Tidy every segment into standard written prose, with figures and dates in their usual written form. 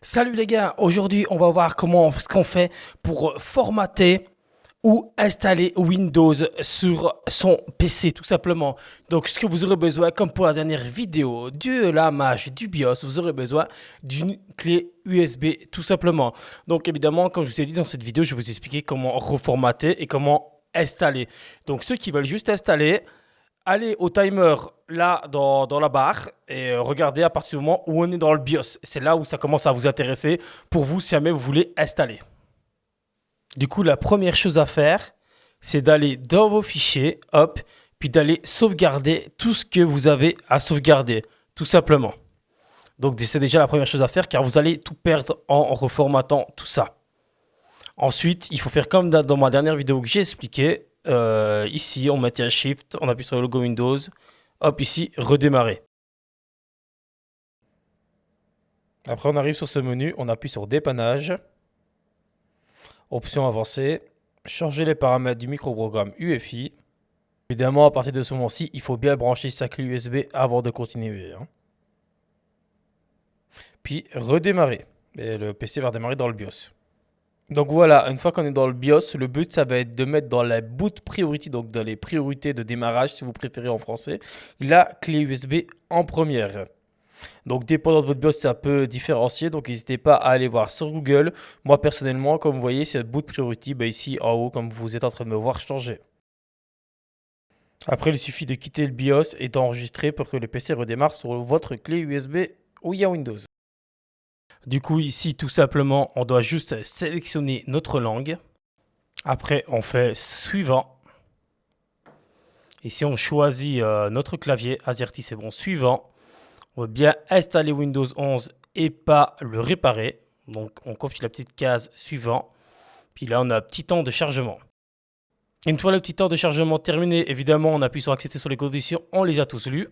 Salut les gars, aujourd'hui on va voir ce qu'on fait pour formater ou installer Windows sur son PC tout simplement. Donc ce que vous aurez besoin, comme pour la dernière vidéo de la mage du BIOS, vous aurez besoin d'une clé USB tout simplement. Donc évidemment, comme je vous ai dit dans cette vidéo, je vais vous expliquer comment reformater et comment installer. Donc ceux qui veulent juste installer, allez au timer là dans la barre et regardez à partir du moment où on est dans le BIOS. C'est là où ça commence à vous intéresser pour vous si jamais vous voulez installer. Du coup, la première chose à faire, c'est d'aller dans vos fichiers, hop, puis d'aller sauvegarder tout ce que vous avez à sauvegarder, tout simplement. Donc c'est déjà la première chose à faire car vous allez tout perdre en reformatant tout ça. Ensuite, il faut faire comme dans ma dernière vidéo que j'ai expliqué. Ici, on maintient Shift, on appuie sur le logo Windows. Hop, ici, redémarrer. Après, on arrive sur ce menu, on appuie sur Dépannage. Option avancée. Changer les paramètres du microprogramme UEFI. Évidemment, à partir de ce moment-ci, il faut bien brancher sa clé USB avant de continuer. Puis, redémarrer. Et le PC va redémarrer dans le BIOS. Donc voilà, une fois qu'on est dans le BIOS, le but ça va être de mettre dans la boot priority, donc dans les priorités de démarrage si vous préférez en français, la clé USB en première. Donc dépendant de votre BIOS, ça peut différencier, donc n'hésitez pas à aller voir sur Google. Moi personnellement, comme vous voyez, c'est boot priority, ici en haut, comme vous êtes en train de me voir changer. Après, il suffit de quitter le BIOS et d'enregistrer pour que le PC redémarre sur votre clé USB où il y a Windows. Du coup, ici, tout simplement, on doit juste sélectionner notre langue. Après, on fait suivant. Ici, on choisit notre clavier. AZERTY, c'est bon. Suivant. On veut bien installer Windows 11 et pas le réparer. Donc, on coche la petite case suivant. Puis là, on a un petit temps de chargement. Une fois le petit temps de chargement terminé, évidemment, on appuie sur accepter sur les conditions. On les a tous lus.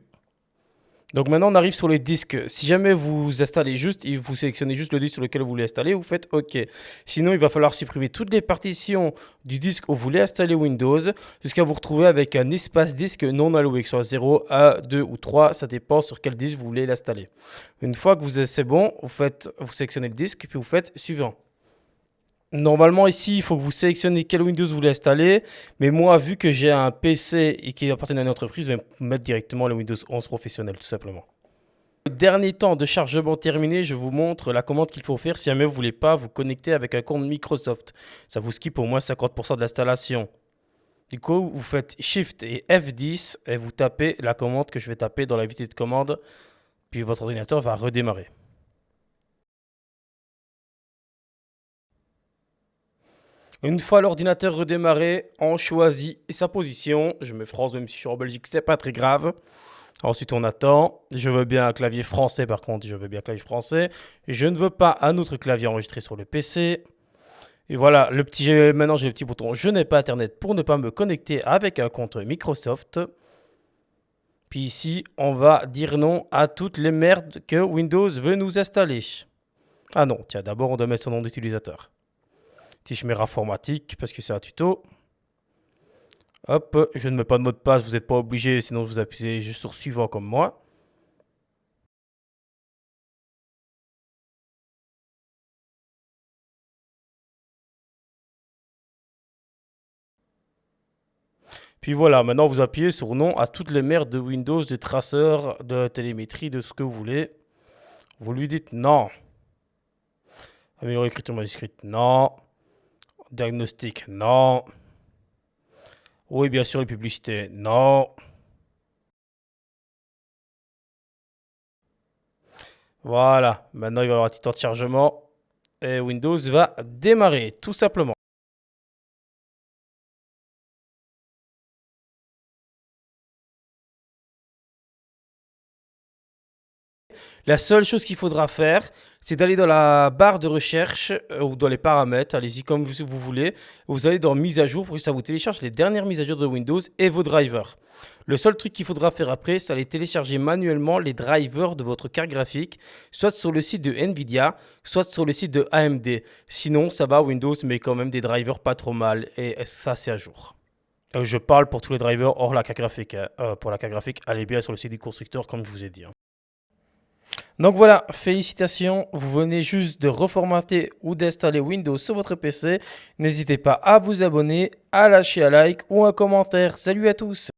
Donc maintenant, on arrive sur les disques. Si jamais vous installez juste, vous sélectionnez juste le disque sur lequel vous voulez installer, vous faites OK. Sinon, il va falloir supprimer toutes les partitions du disque où vous voulez installer Windows jusqu'à vous retrouver avec un espace disque non alloué, que ce soit 0, 1, 2 ou 3, ça dépend sur quel disque vous voulez l'installer. Une fois que c'est bon, vous sélectionnez le disque puis vous faites suivant. Normalement, ici, il faut que vous sélectionnez quel Windows vous voulez installer. Mais moi, vu que j'ai un PC et qui appartient à une entreprise, je vais mettre directement le Windows 11 professionnel, tout simplement. Le dernier temps de chargement terminé, je vous montre la commande qu'il faut faire si jamais vous ne voulez pas vous connecter avec un compte Microsoft. Ça vous skip au moins 50% de l'installation. Du coup, vous faites Shift et F10 et vous tapez la commande que je vais taper dans la vitesse de commande. Puis votre ordinateur va redémarrer. Une fois l'ordinateur redémarré, on choisit sa position. Je mets France, même si je suis en Belgique, c'est pas très grave. Ensuite, on attend. Je veux bien un clavier français, par contre, je veux bien un clavier français. Je ne veux pas un autre clavier enregistré sur le PC. Et voilà, maintenant j'ai le petit bouton Je n'ai pas Internet pour ne pas me connecter avec un compte Microsoft. Puis ici, on va dire non à toutes les merdes que Windows veut nous installer. Ah non, tiens, d'abord on doit mettre son nom d'utilisateur. Si je mets Informatique, parce que c'est un tuto. Hop, je ne mets pas de mot de passe, vous n'êtes pas obligé, sinon vous appuyez juste sur suivant comme moi. Puis voilà, maintenant vous appuyez sur non à toutes les merdes de Windows, de traceurs, de télémétrie, de ce que vous voulez. Vous lui dites non. Améliorer l'écriture manuscrite, non. Diagnostic, non. Oui, bien sûr, les publicités, non. Voilà, maintenant il va y avoir un petit temps de chargement et Windows va démarrer, tout simplement. La seule chose qu'il faudra faire, c'est d'aller dans la barre de recherche ou dans les paramètres, allez-y comme vous voulez. Vous allez dans mise à jour pour que ça vous télécharge les dernières mises à jour de Windows et vos drivers. Le seul truc qu'il faudra faire après, c'est aller télécharger manuellement les drivers de votre carte graphique, soit sur le site de Nvidia, soit sur le site de AMD. Sinon, ça va, Windows met quand même des drivers pas trop mal et ça, c'est à jour. Je parle pour tous les drivers hors la carte graphique. Pour la carte graphique, allez bien sur le site du constructeur comme je vous ai dit. Donc voilà, félicitations, vous venez juste de reformater ou d'installer Windows sur votre PC. N'hésitez pas à vous abonner, à lâcher un like ou un commentaire. Salut à tous!